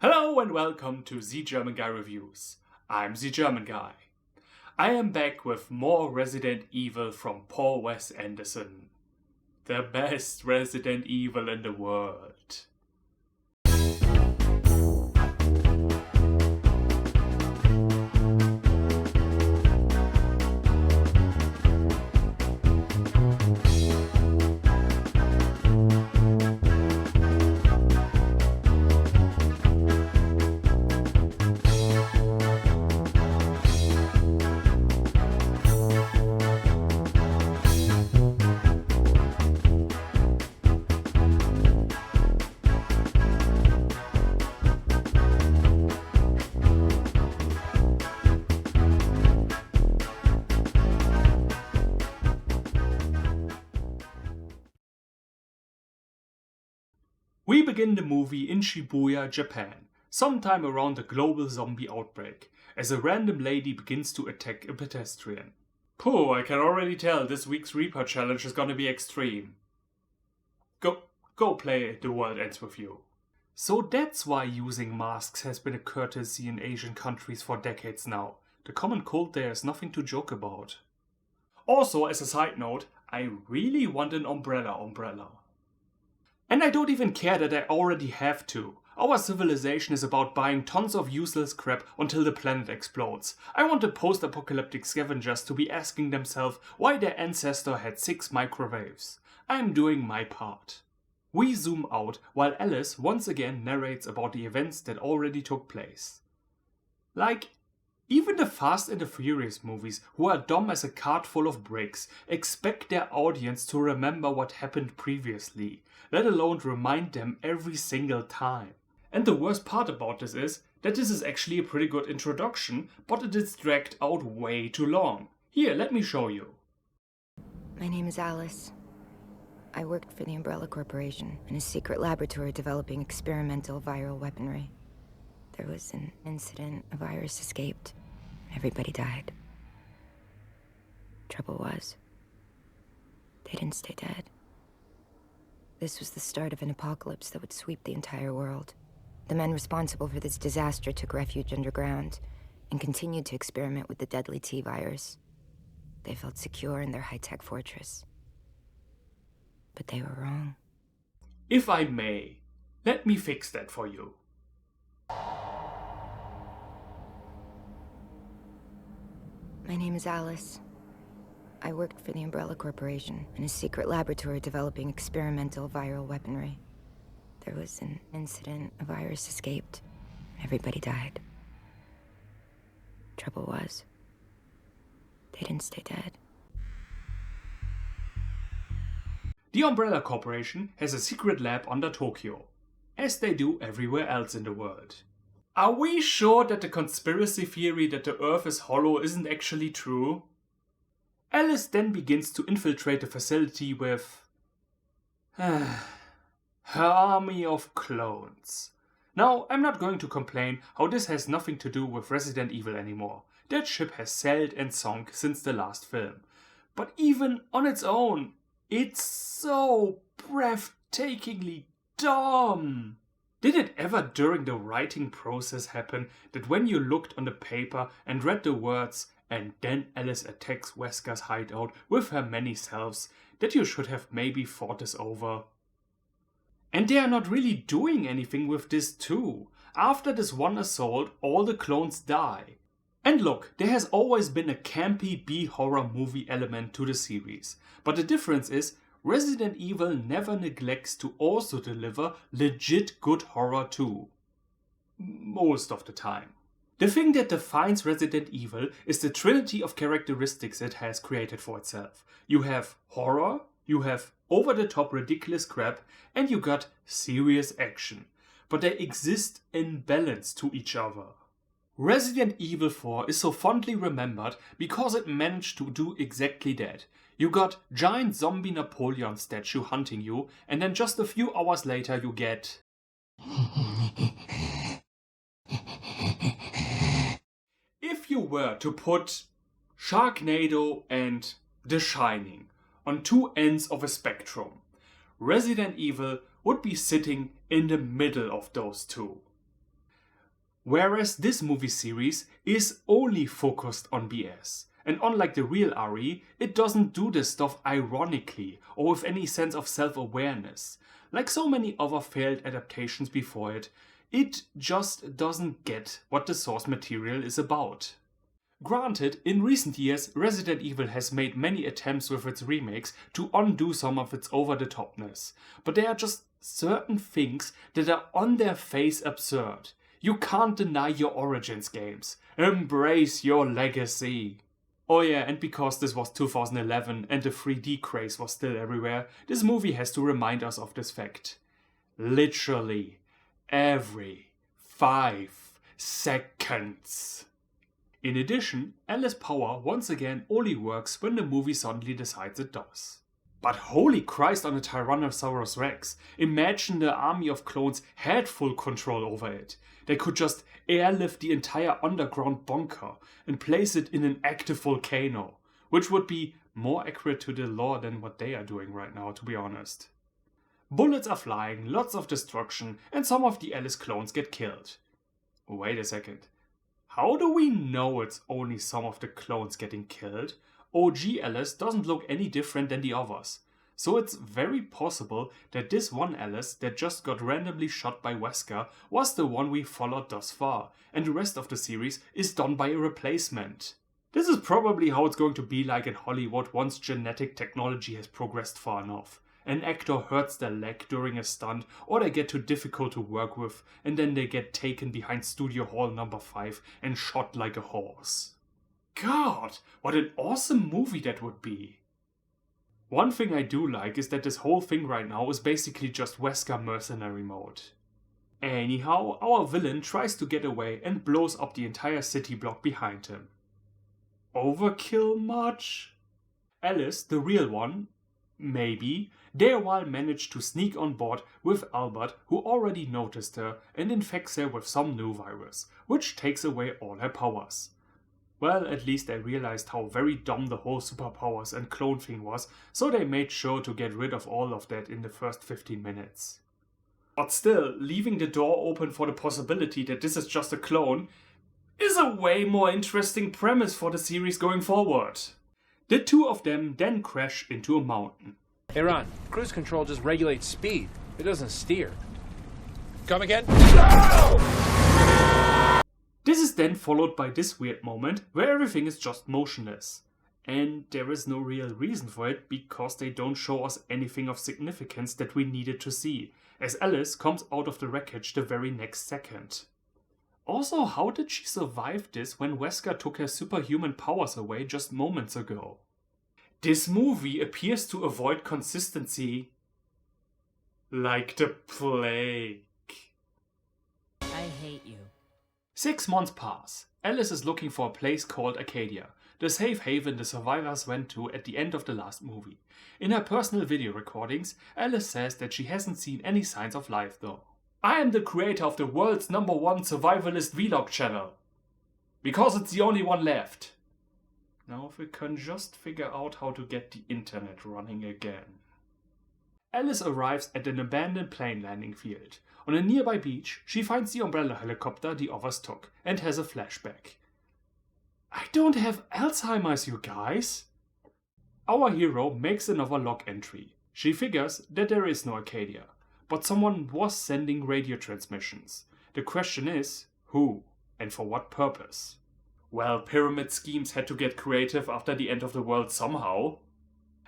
Hello and welcome to The German Guy Reviews. I'm The German Guy. I am back with more Resident Evil from Paul Wes Anderson. The best Resident Evil in the world. We begin the movie in Shibuya, Japan, sometime around the global zombie outbreak, as a random lady begins to attack a pedestrian. Pooh, I can already tell this week's Reaper challenge is gonna be extreme. Go play The World Ends With You. So that's why using masks has been a courtesy in Asian countries for decades now. The common cold there is nothing to joke about. Also, as a side note, I really want an umbrella. And I don't even care that I already have to. Our civilization is about buying tons of useless crap until the planet explodes. I want the post-apocalyptic scavengers to be asking themselves why their ancestor had 6 microwaves. I'm doing my part. We zoom out while Alice once again narrates about the events that already took place. Like, even the Fast and the Furious movies, who are dumb as a cart full of bricks, expect their audience to remember what happened previously, let alone remind them every single time. And the worst part about this is that this is actually a pretty good introduction, but it is dragged out way too long. Here, let me show you. My name is Alice. I worked for the Umbrella Corporation in a secret laboratory developing experimental viral weaponry. There was an incident, a virus escaped, and everybody died. Trouble was, they didn't stay dead. This was the start of an apocalypse that would sweep the entire world. The men responsible for this disaster took refuge underground and continued to experiment with the deadly T-virus. They felt secure in their high-tech fortress. But they were wrong. If I may, let me fix that for you. My name is Alice. I worked for the Umbrella Corporation in a secret laboratory developing experimental viral weaponry. There was an incident, a virus escaped, and everybody died. Trouble was, they didn't stay dead. The Umbrella Corporation has a secret lab under Tokyo, as they do everywhere else in the world. Are we sure that the conspiracy theory that the Earth is hollow isn't actually true? Alice then begins to infiltrate the facility with her army of clones. Now, I'm not going to complain how this has nothing to do with Resident Evil anymore. That ship has sailed and sunk since the last film. But even on its own, it's so breathtakingly dumb. Did it ever during the writing process happen that when you looked on the paper and read the words "and then Alice attacks Wesker's hideout with her many selves," that you should have maybe thought this over? And they are not really doing anything with this too. After this one assault, all the clones die. And look, there has always been a campy B-horror movie element to the series, but the difference is Resident Evil never neglects to also deliver legit good horror too. Most of the time. The thing that defines Resident Evil is the trinity of characteristics it has created for itself. You have horror, you have over-the-top ridiculous crap, and you got serious action. But they exist in balance to each other. Resident Evil 4 is so fondly remembered because it managed to do exactly that. You got giant zombie Napoleon statue hunting you, and then just a few hours later you get if you were to put Sharknado and The Shining on two ends of a spectrum, Resident Evil would be sitting in the middle of those two. Whereas this movie series is only focused on BS. And unlike the real RE, it doesn't do this stuff ironically or with any sense of self-awareness. Like so many other failed adaptations before it, it just doesn't get what the source material is about. Granted, in recent years, Resident Evil has made many attempts with its remakes to undo some of its over-the-topness, but there are just certain things that are on their face absurd. You can't deny your Origins games. Embrace your legacy. Oh yeah, and because this was 2011 and the 3D craze was still everywhere, this movie has to remind us of this fact. Literally every 5 seconds. In addition, Alice's power once again only works when the movie suddenly decides it does. But holy Christ on a Tyrannosaurus Rex, imagine the army of clones had full control over it. They could just airlift the entire underground bunker and place it in an active volcano, which would be more accurate to the lore than what they are doing right now, to be honest. Bullets are flying, lots of destruction, and some of the Alice clones get killed. Wait a second. How do we know it's only some of the clones getting killed? OG Alice doesn't look any different than the others. So it's very possible that this one Alice that just got randomly shot by Wesker was the one we followed thus far, and the rest of the series is done by a replacement. This is probably how it's going to be like in Hollywood once genetic technology has progressed far enough. An actor hurts their leg during a stunt, or they get too difficult to work with, and then they get taken behind Studio Hall number 5 and shot like a horse. God, what an awesome movie that would be! One thing I do like is that this whole thing right now is basically just Wesker mercenary mode. Anyhow, our villain tries to get away and blows up the entire city block behind him. Overkill much? Alice, the real one, maybe, therewhile managed to sneak on board with Albert, who already noticed her and infects her with some new virus, which takes away all her powers. Well, at least they realized how very dumb the whole superpowers and clone thing was, so they made sure to get rid of all of that in the first 15 minutes. But still, leaving the door open for the possibility that this is just a clone is a way more interesting premise for the series going forward. The two of them then crash into a mountain. Hey Ron, cruise control just regulates speed. It doesn't steer. Come again? This is then followed by this weird moment where everything is just motionless. And there is no real reason for it because they don't show us anything of significance that we needed to see, as Alice comes out of the wreckage the very next second. Also, how did she survive this when Wesker took her superhuman powers away just moments ago? This movie appears to avoid consistency like the plague. I hate you. 6 months pass. Alice is looking for a place called Arcadia, the safe haven the survivors went to at the end of the last movie. In her personal video recordings, Alice says that she hasn't seen any signs of life though. I am the creator of the world's #1 survivalist vlog channel. Because it's the only one left. Now if we can just figure out how to get the internet running again. Alice arrives at an abandoned plane landing field. On a nearby beach, she finds the umbrella helicopter the others took and has a flashback. I don't have Alzheimer's, you guys. Our hero makes another log entry. She figures that there is no Arcadia, but someone was sending radio transmissions. The question is, who and for what purpose? Well, pyramid schemes had to get creative after the end of the world somehow.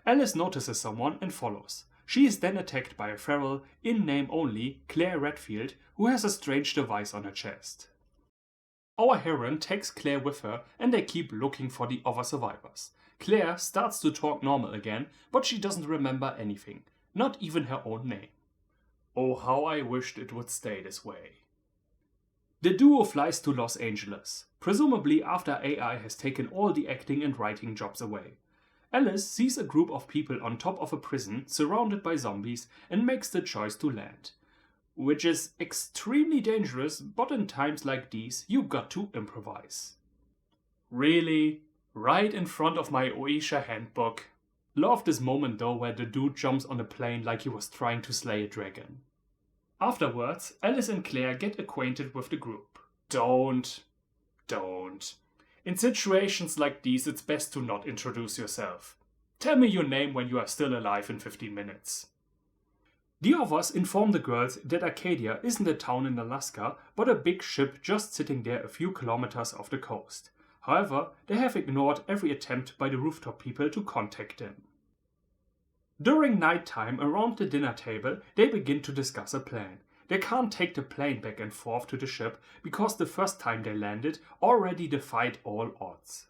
Alice notices someone and follows. She is then attacked by a feral, in name only, Claire Redfield, who has a strange device on her chest. Our heroine takes Claire with her and they keep looking for the other survivors. Claire starts to talk normal again, but she doesn't remember anything, not even her own name. Oh, how I wished it would stay this way. The duo flies to Los Angeles, presumably after AI has taken all the acting and writing jobs away. Alice sees a group of people on top of a prison surrounded by zombies and makes the choice to land. Which is extremely dangerous, but in times like these you got to improvise. Really? Right in front of my Oisha handbook. Love this moment though where the dude jumps on a plane like he was trying to slay a dragon. Afterwards, Alice and Claire get acquainted with the group. Don't. In situations like these, it's best to not introduce yourself. Tell me your name when you are still alive in 15 minutes. The others inform the girls that Arcadia isn't a town in Alaska, but a big ship just sitting there a few kilometers off the coast. However, they have ignored every attempt by the rooftop people to contact them. During nighttime, around the dinner table, they begin to discuss a plan. They can't take the plane back and forth to the ship because the first time they landed already defied all odds.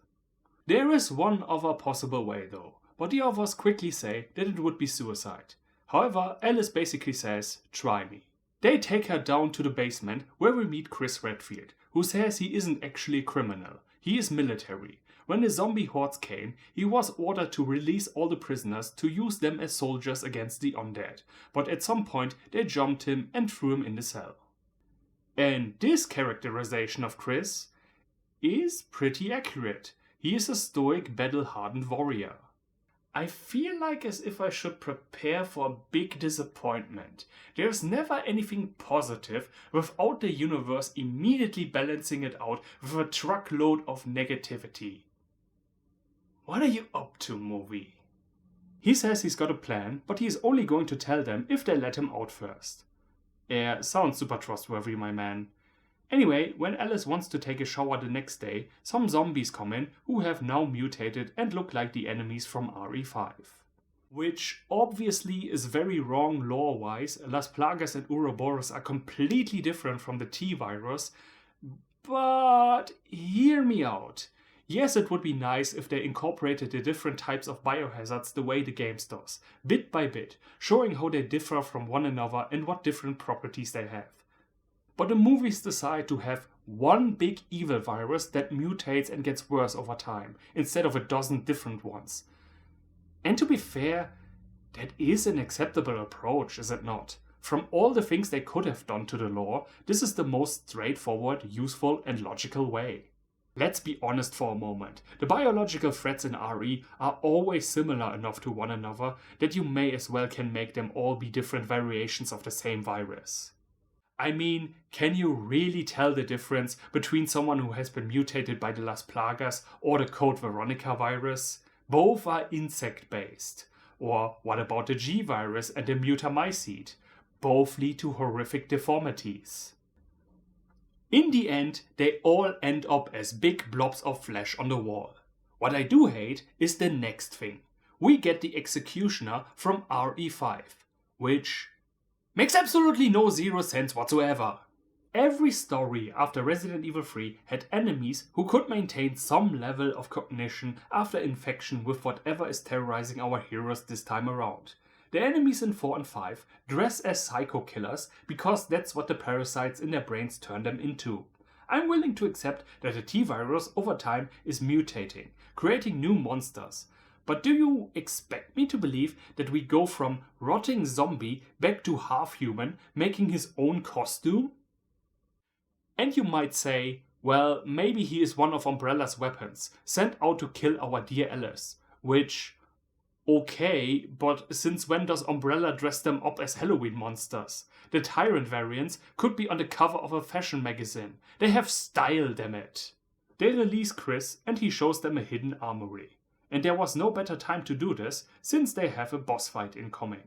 There is one other possible way though, but the others quickly say that it would be suicide. However, Alice basically says, try me. They take her down to the basement where we meet Chris Redfield, who says he isn't actually a criminal, he is military. When the zombie hordes came, he was ordered to release all the prisoners to use them as soldiers against the undead, but at some point they jumped him and threw him in the cell. And this characterization of Chris is pretty accurate. He is a stoic, battle-hardened warrior. I feel like as if I should prepare for a big disappointment. There's never anything positive without the universe immediately balancing it out with a truckload of negativity. What are you up to, movie? He says he's got a plan, but he is only going to tell them if they let him out first. Yeah, sounds super trustworthy, my man. Anyway, when Alice wants to take a shower the next day, some zombies come in who have now mutated and look like the enemies from RE5. Which obviously is very wrong lore-wise. Las Plagas and Ouroboros are completely different from the T-Virus, but hear me out. Yes, it would be nice if they incorporated the different types of biohazards the way the game does, bit by bit, showing how they differ from one another and what different properties they have. But the movies decide to have one big evil virus that mutates and gets worse over time, instead of a dozen different ones. And to be fair, that is an acceptable approach, is it not? From all the things they could have done to the lore, this is the most straightforward, useful and logical way. Let's be honest for a moment. The biological threats in RE are always similar enough to one another that you may as well can make them all be different variations of the same virus. I mean, can you really tell the difference between someone who has been mutated by the Las Plagas or the Code Veronica virus? Both are insect-based. Or what about the G virus and the mutamycete? Both lead to horrific deformities. In the end, they all end up as big blobs of flesh on the wall. What I do hate is the next thing. We get the Executioner from RE5, which makes absolutely no zero sense whatsoever. Every story after Resident Evil 3 had enemies who could maintain some level of cognition after infection with whatever is terrorizing our heroes this time around. The enemies in 4 and 5 dress as psycho killers because that's what the parasites in their brains turn them into. I'm willing to accept that the T-Virus over time is mutating, creating new monsters. But do you expect me to believe that we go from rotting zombie back to half-human making his own costume? And you might say, well, maybe he is one of Umbrella's weapons, sent out to kill our dear Alice, which... okay, but since when does Umbrella dress them up as Halloween monsters? The Tyrant variants could be on the cover of a fashion magazine. They have style, damn it. They release Chris and he shows them a hidden armory. And there was no better time to do this since they have a boss fight incoming.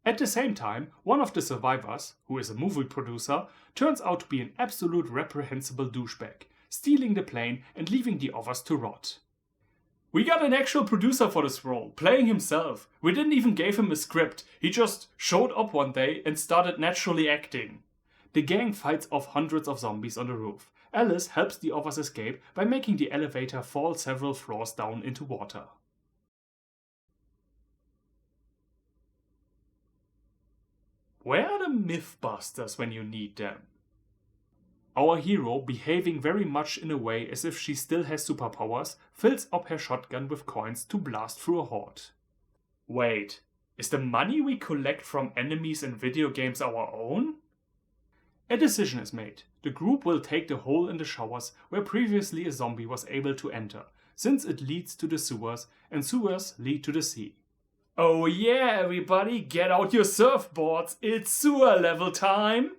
At the same time, one of the survivors, who is a movie producer, turns out to be an absolute reprehensible douchebag, stealing the plane and leaving the others to rot. We got an actual producer for this role, playing himself. We didn't even give him a script, he just showed up one day and started naturally acting. The gang fights off hundreds of zombies on the roof. Alice helps the others escape by making the elevator fall several floors down into water. Where are the Mythbusters when you need them? Our hero, behaving very much in a way as if she still has superpowers, fills up her shotgun with coins to blast through a horde. Wait, is the money we collect from enemies in video games our own? A decision is made. The group will take the hole in the showers where previously a zombie was able to enter, since it leads to the sewers, and sewers lead to the sea. Oh yeah, everybody, get out your surfboards, it's sewer level time!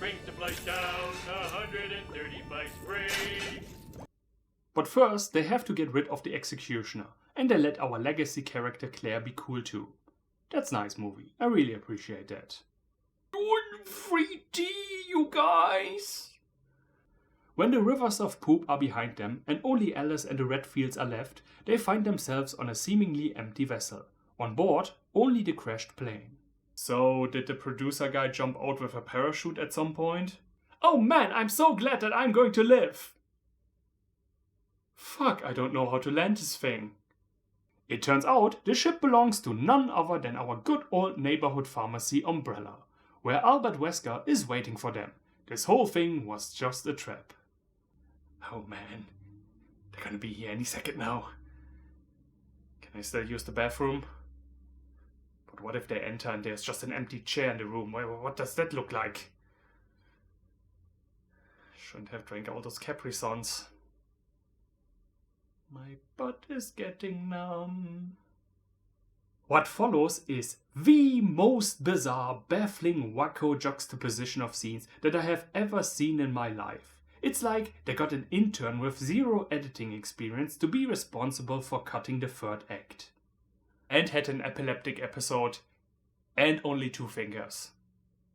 Crank the flight down, 135 free. But first, they have to get rid of the executioner, and they let our legacy character Claire be cool too. That's nice movie, I really appreciate that. On 3D, you guys! When the rivers of poop are behind them and only Alice and the Redfields are left, they find themselves on a seemingly empty vessel. On board, only the crashed plane. So, did the producer guy jump out with a parachute at some point? Oh man, I'm so glad that I'm going to live! Fuck, I don't know how to land this thing. It turns out the ship belongs to none other than our good old neighborhood pharmacy Umbrella, where Albert Wesker is waiting for them. This whole thing was just a trap. Oh man, they're gonna be here any second now. Can I still use the bathroom? But what if they enter and there's just an empty chair in the room? What does that look like? Shouldn't have drank all those Capri-Suns. My butt is getting numb. What follows is the most bizarre, baffling, wacko juxtaposition of scenes that I have ever seen in my life. It's like they got an intern with zero editing experience to be responsible for cutting the third act. And had an epileptic episode. And only 2 fingers.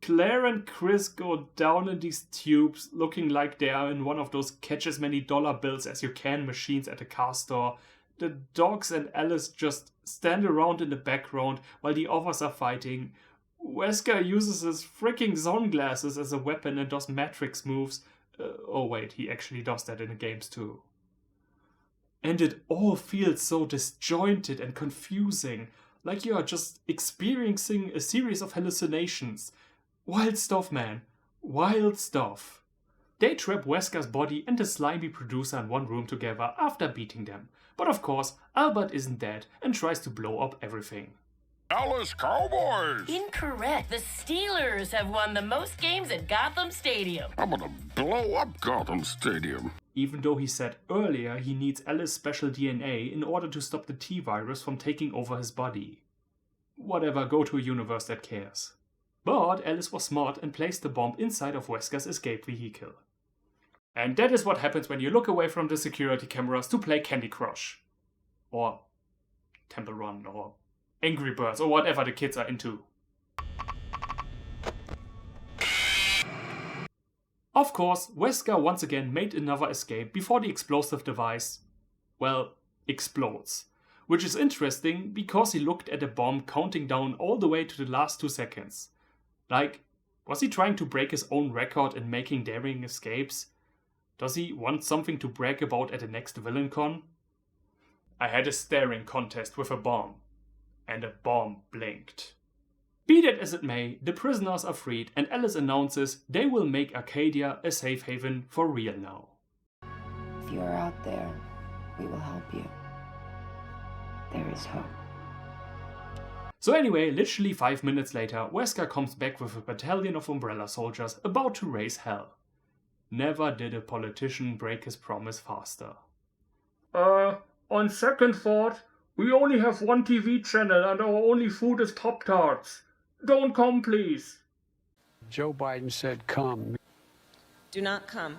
Claire and Chris go down in these tubes looking like they are in one of those catch as many dollar bills as you can machines at a car store. The dogs and Alice just stand around in the background while the others are fighting. Wesker uses his freaking sunglasses as a weapon and does Matrix moves. Oh wait, he actually does that in the games too. And it all feels so disjointed and confusing, like you are just experiencing a series of hallucinations. Wild stuff, man. Wild stuff. They trap Wesker's body and the slimy producer in one room together after beating them. But of course, Albert isn't dead and tries to blow up everything. Dallas Cowboys! Incorrect. The Steelers have won the most games at Gotham Stadium. I'm gonna blow up Gotham Stadium. Even though he said earlier he needs Alice's special DNA in order to stop the T-virus from taking over his body. Whatever, go to a universe that cares. But Alice was smart and placed the bomb inside of Wesker's escape vehicle. And that is what happens when you look away from the security cameras to play Candy Crush. Or Temple Run, or Angry Birds, or whatever the kids are into. Of course, Wesker once again made another escape before the explosive device, well, explodes. Which is interesting because he looked at the bomb counting down all the way to the last 2 seconds. Like, was he trying to break his own record in making daring escapes? Does he want something to brag about at the next Villain Con? I had a staring contest with a bomb. And a bomb blinked. Be that as it may, the prisoners are freed and Alice announces they will make Arcadia a safe haven for real now. If you are out there, we will help you. There is hope. So anyway, literally 5 minutes later, Wesker comes back with a battalion of Umbrella soldiers about to raise hell. Never did a politician break his promise faster. On second thought, we only have one TV channel and our only food is Pop-Tarts. Don't come, please. Joe Biden said come. Do not come.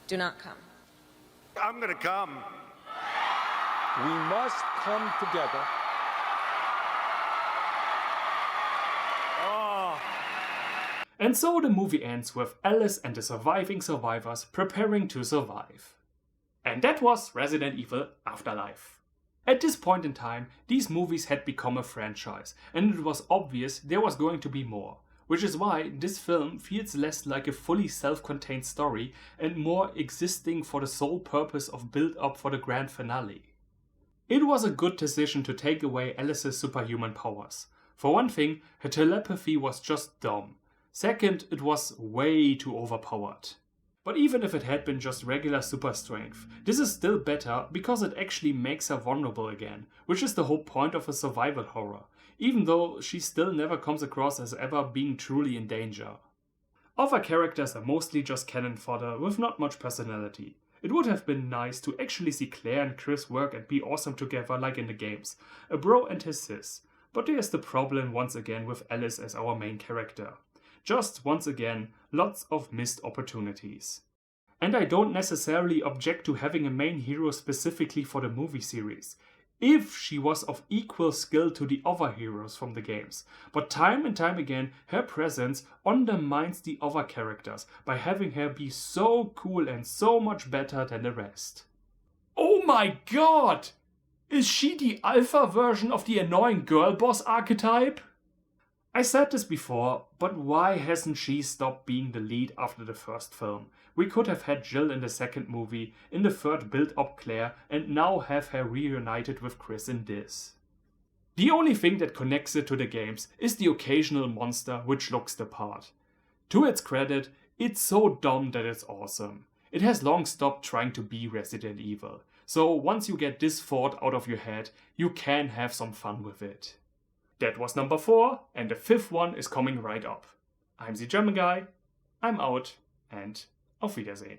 Do not come. I'm gonna come. We must come together. And so the movie ends with Alice and the surviving survivors preparing to survive. And that was Resident Evil Afterlife. At this point in time, these movies had become a franchise, and it was obvious there was going to be more, which is why this film feels less like a fully self-contained story and more existing for the sole purpose of build-up for the grand finale. It was a good decision to take away Alice's superhuman powers. For one thing, her telepathy was just dumb. Second, it was way too overpowered. But even if it had been just regular super strength, this is still better because it actually makes her vulnerable again, which is the whole point of a survival horror, even though she still never comes across as ever being truly in danger. Other characters are mostly just cannon fodder with not much personality. It would have been nice to actually see Claire and Chris work and be awesome together like in the games, a bro and his sis. But there's the problem once again with Alice as our main character. Just once again, lots of missed opportunities. And I don't necessarily object to having a main hero specifically for the movie series, if she was of equal skill to the other heroes from the games. But time and time again, her presence undermines the other characters by having her be so cool and so much better than the rest. Oh my god! Is she the alpha version of the annoying girl boss archetype? I said this before, but why hasn't she stopped being the lead after the first film? We could have had Jill in the second movie, in the third build up Claire, and now have her reunited with Chris in this. The only thing that connects it to the games is the occasional monster which looks the part. To its credit, it's so dumb that it's awesome. It has long stopped trying to be Resident Evil, so once you get this thought out of your head, you can have some fun with it. That was number 4, and the 5th one is coming right up. I'm the German guy, I'm out, and auf Wiedersehen.